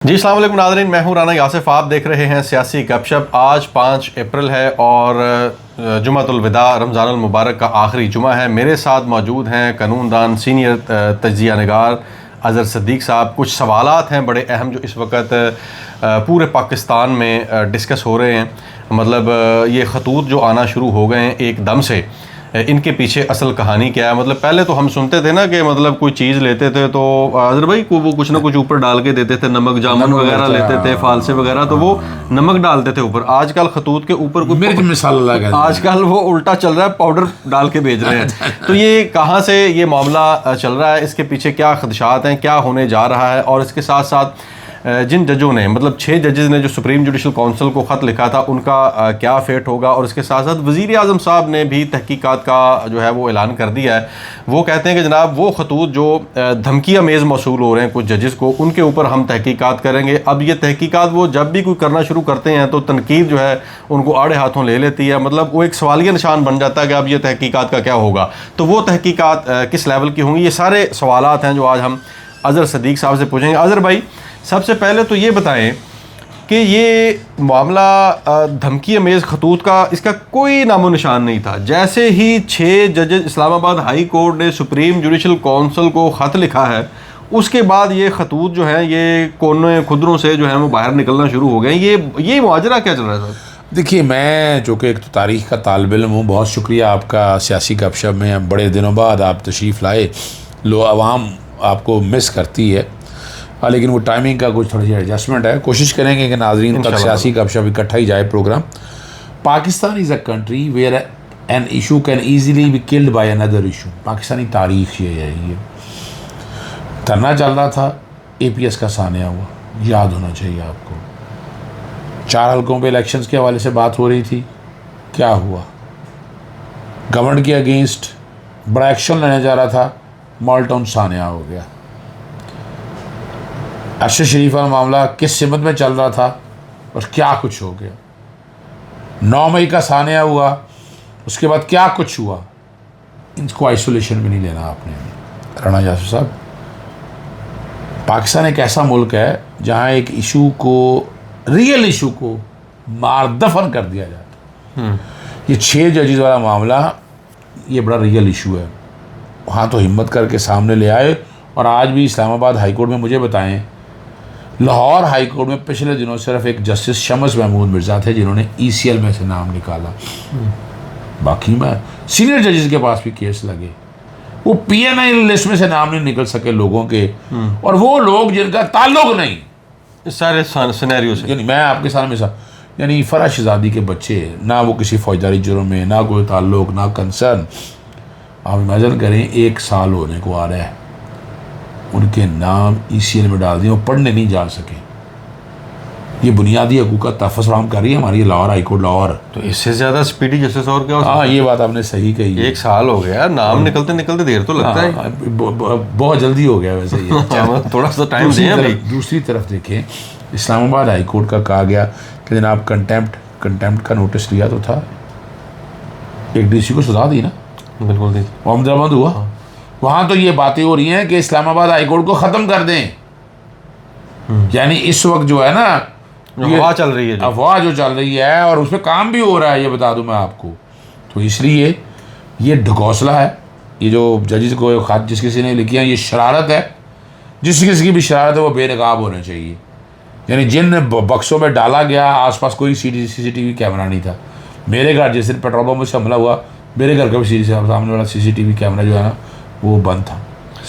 जी अस्सलाम वालेकुम नाज़रीन, मैं हूँ राना यासिफ। आप देख रहे हैं सियासी गपशप। आज 5 अप्रैल है और जुमातुल विदा रमज़ानुल मुबारक का आखिरी जुमा है। मेरे साथ मौजूद हैं कानूनदान सीनियर तज्ज़िया निगार अज़हर सिद्दीक़ साहब। कुछ सवालात हैं बड़े अहम जो इस वक्त पूरे पाकिस्तान में डिस्कस हो रहे हैं। मतलब ये खतूत जो आना शुरू हो गए हैं एकदम से, इनके पीछे असल कहानी क्या है। मतलब पहले तो हम सुनते थे ना कि मतलब कोई चीज़ लेते थे तो अज़हर भाई को वो कुछ ना कुछ ऊपर डाल के देते थे, नमक जामुन वगैरह लेते थे, फालसे वगैरह, तो वो नमक डालते थे ऊपर। आजकल खतूत के ऊपर कुछ मिर्च मसाला लगा, आजकल वो उल्टा चल रहा है, पाउडर डाल के भेज रहे हैं। तो ये कहाँ से ये मामला चल रहा है, इसके पीछे क्या खदशात हैं, क्या होने जा रहा है। और इसके साथ साथ जिन जजों ने मतलब 6 जजेस ने जो सुप्रीम जुडिशल काउंसिल को ख़त लिखा था, उनका क्या फेट होगा। और इसके साथ साथ वज़ीर आज़म साहब ने भी तहकीकात का जो है वो ऐलान कर दिया है। वो कहते हैं कि जनाब वो खतूत जो धमकी मेज़ मौसूल हो रहे हैं कुछ जजेस को, उनके ऊपर हम तहकीकात करेंगे। अब ये तहकीकात वो जब भी कोई करना शुरू करते हैं तो तनकीद जो है उनको आड़े हाथों ले लेती है। मतलब वो एक सवालिया निशान बन जाता है कि अब ये तहकीकात का क्या होगा। तो वो तहकीकात किस लेवल की होंगी, ये सारे सवालात हैं जो आज हम अज़हर सिद्दीक़ साहब से पूछेंगे। अज़हर भाई, सबसे पहले तो ये बताएं कि ये मामला धमकी अमेज़ खतूत का, इसका कोई नामो निशान नहीं था। जैसे ही 6 जजेस इस्लामाबाद हाई कोर्ट ने सुप्रीम जुडिशल काउंसिल को ख़त लिखा है, उसके बाद ये खतूत जो हैं ये कोने खुदरों से जो है वो बाहर निकलना शुरू हो गए। ये माजरा क्या चल रहा है सर? देखिए, मैं जो कि एक तो तारीख़ का तालिब इल्म हूँ, बहुत शुक्रिया आपका सियासी गपशप में बड़े दिनों बाद आप तशरीफ़ लाए। आवाम आपको मिस करती है, लेकिन वो टाइमिंग का कुछ थोड़ी सी एडजस्टमेंट है। कोशिश करेंगे कि नाज़रीन तक सियासी गपशप इकट्ठा ही जाए program. Pakistan is a country where an issue can easily be killed by another issue. Pakistani तारीख़ ये है। ये धरना चल रहा था, APS का सानिया हुआ, याद होना चाहिए आपको। 4 हलकों पे इलेक्शंस के हवाले से बात हो रही थी, क्या हुआ? गवर्नमेंट के अगेंस्ट बड़ा एक्शन लेने जा रहा था, मॉलटाउन सानिया हो गया। अरशद शरीफ का मामला किस सिमत में चल रहा था और क्या कुछ हो गया। 9 मई का सानिया हुआ, उसके बाद क्या कुछ हुआ। इनको आइसोलेशन में नहीं लेना आपने राना यासिफ साहब। पाकिस्तान एक ऐसा मुल्क है जहाँ एक इशू को, रियल इशू को मार दफन कर दिया जाता है। ये 6 जजेस वाला मामला, ये बड़ा रियल इशू है। वहाँ तो हिम्मत करके सामने ले आए। और आज भी इस्लामाबाद हाई कोर्ट में मुझे बताएं, लाहौर हाई कोर्ट में पिछले दिनों सिर्फ एक जस्टिस शम्स महमूद मिर्ज़ा थे जिन्होंने ECL में से नाम निकाला। बाकी में सीनियर जजेस के पास भी केस लगे, वो PNI लिस्ट में से नाम नहीं निकल सके लोगों के। और वो लोग जिनका ताल्लुक नहीं सारे सिनेरियो से, यानी मैं आपके सामने यानी फराज शहजादी के बच्चे, ना वो किसी फौजदारी जुर्म में, ना कोई ताल्लुक, ना कंसर्न। आप इमेजिन करें, 1 साल होने को आ रहा है, उनके नाम ECL में डाल दिए, वो पढ़ने नहीं जा सके। ये बुनियादी हकूक़ का तहफ़्फ़ुज़ फराहम कर रही है हमारी लाहौर हाई कोर्ट लाहौर। तो इससे ज़्यादा स्पीडी जस्टिस और क्या हो सकता है? हाँ, ये बात आपने सही कही। 1 साल हो गया, नाम निकलते निकलते देर तो लगता है। बहुत जल्दी हो गया वैसे ये। थोड़ा सा टाइम दें। दूसरी तरफ देखें, इस्लामाबाद हाई कोर्ट का कहा गया कि जनाब कंटेम्प्ट का नोटिस लिया तो था, एक DC को सजा दी ना, बिल्कुल दी, वो अमदाबाद हुआ। वहाँ तो ये बातें हो रही हैं कि इस्लामाबाद हाई कोर्ट को ख़त्म कर दें। यानी इस वक्त जो है ना, अफवाह चल रही है, अफवाह जो चल रही है, और उस पर काम भी हो रहा है, ये बता दूं मैं आपको। तो इसलिए ये ढकोसला है। ये जो जजेस को ख़त जिस किसी ने लिखी है, ये शरारत है। जिस किसी की भी शरारत है वो बेनकाब होना चाहिए। यानी जिन बक्सों में डाला गया, आसपास कोई CCTV कैमरा नहीं था। मेरे घर जिस दिन पेट्रोल पंप से हमला हुआ, मेरे घर का भी सामने वाला CCTV कैमरा जो है ना, वो बंद था।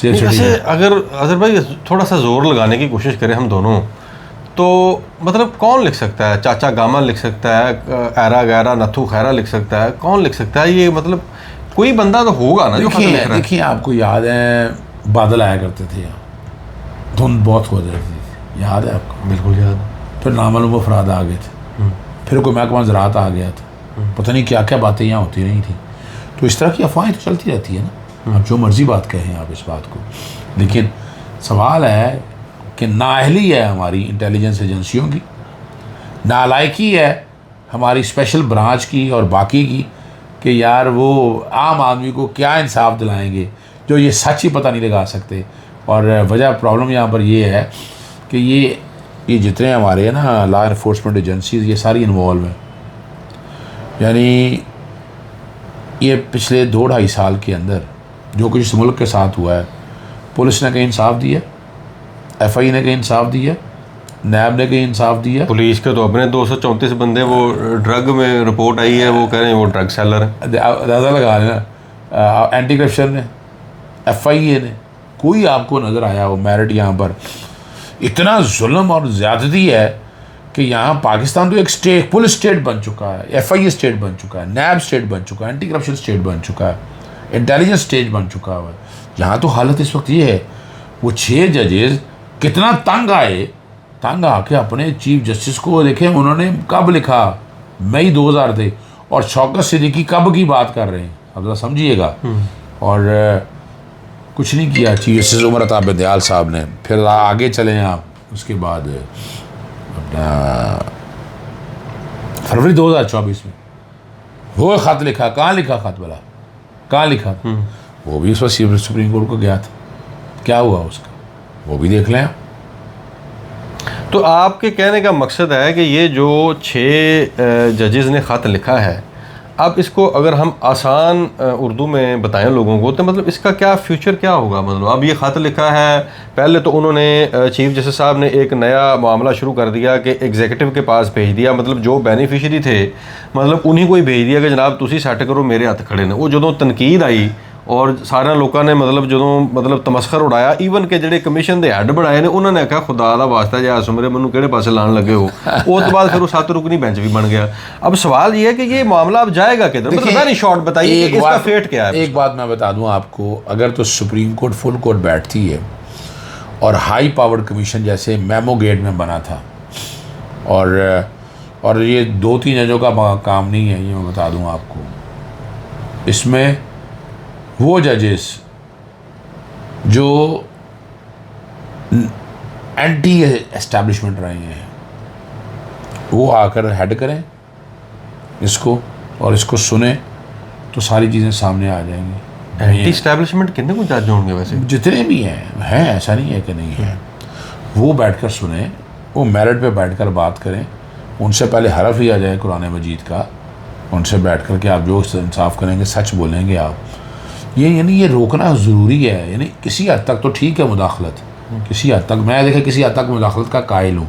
जैसे अगर अज़हर भाई थोड़ा सा जोर लगाने की कोशिश करें हम दोनों, तो मतलब कौन लिख सकता है? चाचा गामा लिख सकता है, ऐरा गैरा नथु खैरा लिख सकता है, कौन लिख सकता है? ये मतलब कोई बंदा तो होगा ना जो खत लिख रहा है। देखिए, आपको याद है बादल आया करते थे यहाँ, धुंध बहुत हो जाती थी, याद है आपको? बिल्कुल याद है। फिर नामालूम अफराद आ गए थे, फिर कोई महकमा ज़राअत आ गया था, पता नहीं क्या क्या बातें यहाँ होती नहीं थी। तो इस तरह की अफवाहें तो चलती रहती है ना। आप जो मर्ज़ी बात कहें आप इस बात को, लेकिन सवाल है कि नाअहली है हमारी इंटेलिजेंस एजेंसियों की, नालायकी है हमारी स्पेशल ब्रांच की और बाकी की, कि यार वो आम आदमी को क्या इंसाफ दिलाएंगे जो ये सच ही पता नहीं लगा सकते। और वजह प्रॉब्लम यहाँ पर ये है कि ये ये जितने हमारे हैं ना लॉ इन्फोर्समेंट एजेंसीज, ये सारी इन्वॉल्व हैं। यानी ये पिछले 2-2.5 साल के अंदर जो कुछ इस मुल्क के साथ हुआ है, पुलिस ने कहीं इंसाफ दिया, FI ने कहीं इंसाफ दिया, नैब ने कहीं इंसाफ दिया। पुलिस के तो अपने 234 बंदे वो ड्रग में रिपोर्ट आई है, वो कह रहे हैं वो ड्रग सेलर है। अंदाज़ा लगा लेना। एंटी करप्शन ने, FIA ने, कोई आपको नज़र आया हो मेरिट यहाँ पर? इतना जुल्म और ज़्यादती है कि यहाँ पाकिस्तान तो एक स्टेट, पुलिस स्टेट बन चुका है, FIA स्टेट बन चुका है, नैब स्टेट बन चुका है, एंटी करप्शन स्टेट बन चुका है, इंटेलिजेंस स्टेट बन चुका है। यहाँ तो हालत इस वक्त ये है, वो 6 जजेस कितना तंग आए, तंग आके अपने चीफ जस्टिस को देखें उन्होंने कब लिखा, मई 2000 थे, और शौकत सिद्दीकी कब की बात कर रहे हैं, अब जरा समझिएगा। और कुछ नहीं किया चीफ जस्टिस उमर अता बंदयाल साहब ने। फिर आगे चले आप, उसके बाद अपना फरवरी 2024 में वो ख़त लिखा, कहाँ लिखा ख़त वाला, कहाँ लिखा? वो भी उस वक्त सुप्रीम कोर्ट को गया था, क्या हुआ उसका वो भी देख लें। तो आपके कहने का मकसद है कि ये जो 6 जजेस ने ख़त लिखा है, अब इसको अगर हम आसान उर्दू में बताएं लोगों को, तो मतलब इसका क्या फ्यूचर क्या होगा? मतलब अब ये ख़त लिखा है, पहले तो उन्होंने चीफ जस्टिस साहब ने एक नया मामला शुरू कर दिया कि एग्जीक्यूटिव के पास भेज दिया, मतलब जो बेनिफिशरी थे मतलब उन्हीं को ही भेज दिया कि जनाब तुसी सैट करो, मेरे हथ खड़े ने। वो जो तनकीद आई और सारे लोगों ने मतलब तमस्खर उड़ाया, ईवन के ਜਿਹੜੇ कमीशन के हैड बनाए ने उन्होंने आखा खुदा दा वास्ता जा सुमरे मैनू किहड़े पासे लाने लगे हो। उस बाद फिर वो 7 रुकनी बेंच भी बन गया। अब सवाल ये है कि ये मामला अब जाएगा किधर? मतलब नहीं शॉर्ट बताइए इसका फेट क्या है? एक बात मैं बता दूं आपको, अगर तो सुप्रीम कोर्ट फुल कोर्ट बैठती है और हाई पावर्ड कमीशन जैसे मेमो गेट में बना था, और ये 2-3 जजों का काम नहीं है, ये मैं बता दूं आपको, इसमें वो जजेस जो एंटी एस्टैब्लिशमेंट रहे हैं वो आकर हेड करें इसको और इसको सुने तो सारी चीज़ें सामने आ जाएंगी। एंटी एस्टैब्लिशमेंट कितने को जज होंगे वैसे? जितने भी हैं, ऐसा नहीं है कि नहीं है। वो बैठकर सुने, वो मेरिट पे बैठकर बात करें, उनसे पहले हरफ लिया जाए कुरान मजीद का, उनसे बैठ कर के आप जो इंसाफ करेंगे, सच बोलेंगे आप, यानी ये रोकना ज़रूरी है। यानी किसी हद तक तो ठीक है मुदाखलत, किसी हद तक मैं देखे किसी हद तक मुदाखलत का कायल हूँ।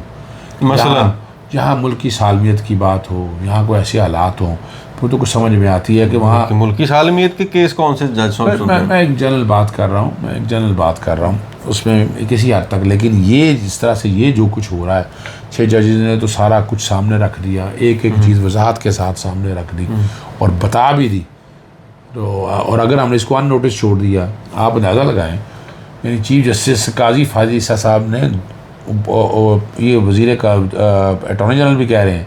मसलन जहाँ मुल्क की सालमियत की बात हो, यहाँ कोई ऐसे हालात हों, फिर तो कुछ समझ में आती है कि वहाँ मुल्क की सालमियत के केस कौन से जज मैं एक जनरल बात कर रहा हूँ, उसमें किसी हद तक। लेकिन ये जिस तरह से ये जो कुछ हो रहा है, 6 जजेस ने तो सारा कुछ सामने रख दिया, एक चीज़ वजाहत के साथ सामने रख दी और बता भी दी। तो और अगर हमने इसको अन नोटिस छोड़ दिया, आप अंदाज़ा लगाएं, यानी चीफ जस्टिस काजी फाजी ईसा साहब ने ये वज़ीर का अटॉर्नी जनरल भी कह रहे हैं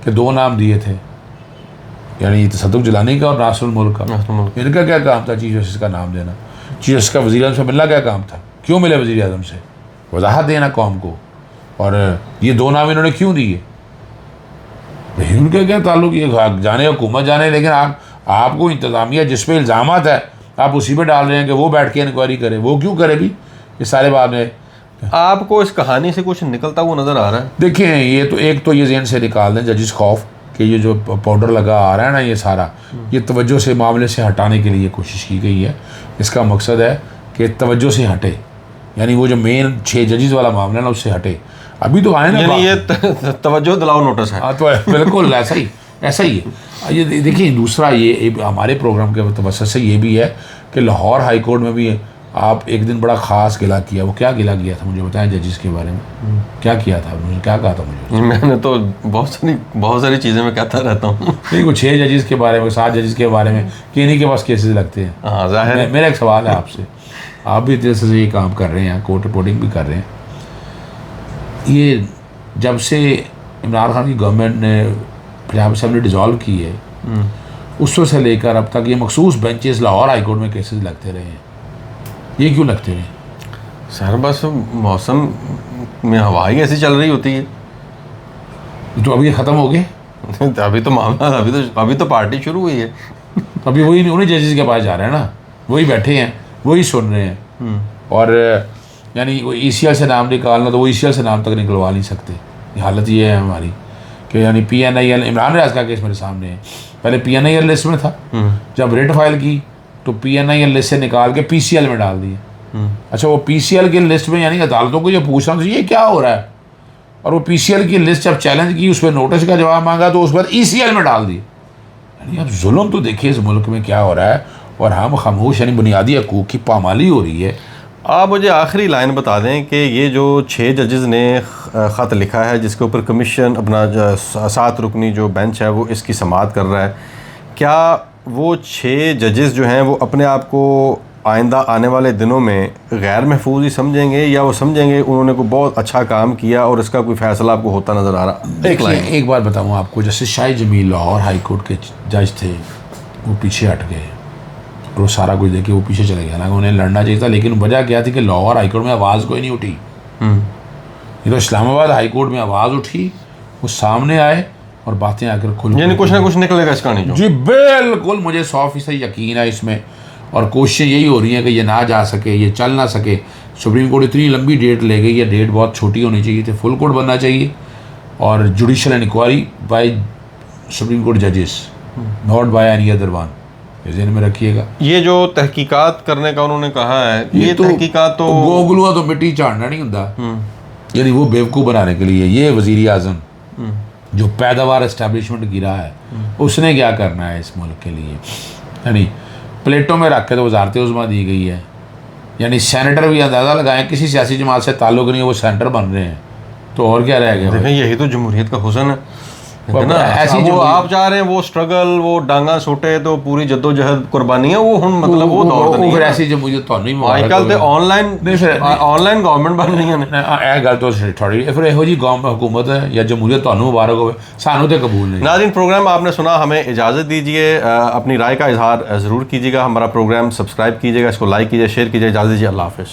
कि 2 नाम दिए थे, यानी तसद्दुक़ जिलानी का और नासरुल मुल्क का। इनका क्या काम था चीफ जस्टिस का नाम देना? चीफ जस्टिस का वज़ीर आज़म से मिलना क्या काम था? क्यों मिले वज़ीर आज़म से? वजाहत देना कौम को। और ये 2 नाम इन्होंने क्यों दिए? उनका क्या ताल्लुक? ये जाने हुकूमत जाने, लेकिन आपको इंतज़ामिया जिस पे इल्ज़ामात है आप उसी पे डाल रहे हैं कि वो बैठ के इंक्वायरी करे। वो क्यों करे भी? ये सारे बात में आपको इस कहानी से कुछ निकलता हुआ नज़र आ रहा है? देखिए, ये तो एक तो ये ज़हन से निकाल दें जजिस खौफ कि ये जो पाउडर लगा आ रहा है ना, ये सारा ये तवज्जो से मामले से हटाने के लिए कोशिश की गई है। इसका मकसद है कि तवज्जो से हटे, यानी वो जो मेन 6 जजेस वाला मामला है ना उससे हटे। अभी तो आए ना, यानी ये तवज्जो दिलाओ नोटिस है। हाँ, तो बिल्कुल ऐसा ही है। ये देखिए, दूसरा ये हमारे प्रोग्राम के तवज्जो से ये भी है कि लाहौर हाई कोर्ट में भी आप एक दिन बड़ा ख़ास गिला किया। वो क्या गिला किया था मुझे बताएं जजेस के बारे में? क्या किया था? मुझे क्या कहा था? मैंने तो बहुत सारी चीज़ें मैं कहता रहता हूँ। नहीं, कुछ 6 जजेस के बारे में, 7 जजेस के बारे में कि इन्हीं के पास केसेस लगते हैं। हाँ, ज़ाहिर है। मेरा एक सवाल है आपसे, आप भी इस तरह से ये काम कर रहे हैं, कोर्ट रिपोर्टिंग भी कर रहे हैं। ये जब से इमरान खान की गवर्नमेंट ने पंजाब असेंबली डिज़ोल्व की है, उस वक्त से लेकर अब तक ये मखसूस बेंचेस लाहौर हाई कोर्ट में केसेस लगते रहे हैं। ये क्यों लगते रहे? सर बस मौसम में हवा ही ऐसी चल रही होती है। तो अभी ये ख़त्म हो गए? अभी तो मामला अभी तो पार्टी शुरू हुई है। अभी वही उन्हीं जजेस के पास जा रहे हैं ना, वही बैठे हैं, वही सुन रहे हैं। और यानी वो ECL से नाम निकालना तो वो ECL से नाम तक निकलवा नहीं सकते। ये हालत ये है हमारी कि यानी PNIL, इमरान रियाज का केस मेरे सामने है, पहले PNIL लिस्ट में था, जब रिट फाइल की तो PNIL लिस्ट से निकाल के PCL में डाल दिए। अच्छा, वो PCL की लिस्ट में यानी अदालतों को ये पूछना तो ये क्या हो रहा है, और वो PCL की लिस्ट जब चैलेंज की, उस पर नोटिस का जवाब मांगा तो उस पर ECL में डाल दिए। यानी अब जुल्म तो देखिए इस मुल्क में क्या हो रहा है, और हम खामोश, यानी बुनियादी हकूक़ की पामाली हो रही है। आप मुझे आखिरी लाइन बता दें कि ये जो 6 जजेस ने ख़त लिखा है जिसके ऊपर कमीशन अपना 7 रुकनी जो बेंच है वो इसकी समाअत कर रहा है, क्या वो 6 जजेस जो हैं वो अपने आप को आइंदा आने वाले दिनों में गैर महफूज ही समझेंगे, या वो समझेंगे उन्होंने को बहुत अच्छा काम किया और इसका कोई फ़ैसला आपको होता नज़र आ रहा? एक बार बताऊँ आपको, जैसे शाही जमील लाहौर हाई कोर्ट के जज थे, वो पीछे हट गए और वो सारा कुछ देखे वो पीछे चले गए। हालांकि उन्हें लड़ना चाहिए था, लेकिन वजह क्या थी कि लाहौर हाई कोर्ट में आवाज़ कोई नहीं उठी। ये तो इस्लामाबाद हाई कोर्ट में आवाज़ उठी, वो सामने आए और बातें आकर खुल, यानी कुछ ना कुछ निकलेगा इस कहानी। जी बिल्कुल, मुझे 100% यकीन है इसमें, और कोशिशें यही हो रही हैं कि ये ना जा सके, ये चल ना सके। सुप्रीम कोर्ट इतनी लंबी डेट ले गई, ये डेट बहुत छोटी होनी चाहिए थी, फुल कोर्ट बनना चाहिए, और judicial inquiry by supreme court जजेस, not by any other one, ज़हन में रखिएगा। ये जो तहकीकात करने का उन्होंने कहा है, ये तो तहकीकात तो गोगलुआ तो मिट्टी चाड़ना नहीं होता, यानी वो बेवकूफ़ बनाने के लिए। ये वज़ीर आज़म जो पैदावार इस्टेब्लिशमेंट गिरा है, उसने क्या करना है इस मुल्क के लिए, यानी प्लेटों में रख के तो वजारत उज़्मा दी गई है, यानी सेनेटर भी अंदाज़ा लगाएं किसी सियासी जमात से ताल्लुक़ नहीं है, वो सेनेटर बन रहे हैं, तो और क्या रह गया? देखें, यही तो जमहूरियत का हुस्न है ना। ऐसी वो आप चाह रहे हैं वो स्ट्रगल, वो डांगा सोटे, तो पूरी जद्दोजहद कुर्बानी है वो हुन, मतलब वो दौर नहीं फिर है। ऐसी जमहूरियत तो नहीं आजकल तो ऑनलाइन गवर्नमेंट बन रही है। ਇਹ ਗੱਲ तो थोड़ी फिर ਇਹੋ जी हुकूमत है या जमहूरियत ਤੁਹਾਨੂੰ मुबारक हो, सानू तो कबूल नहीं। नाज़रीन, प्रोग्राम आपने सुना, हमें इजाज़त दीजिए, अपनी राय का इजहार ज़रूर कीजिएगा, हमारा प्रोग्राम सब्सक्राइब कीजिएगा, इसको लाइक कीजिए, शेयर कीजिए। इजाज़त दीजिए, अल्लाह हाफ़िज़।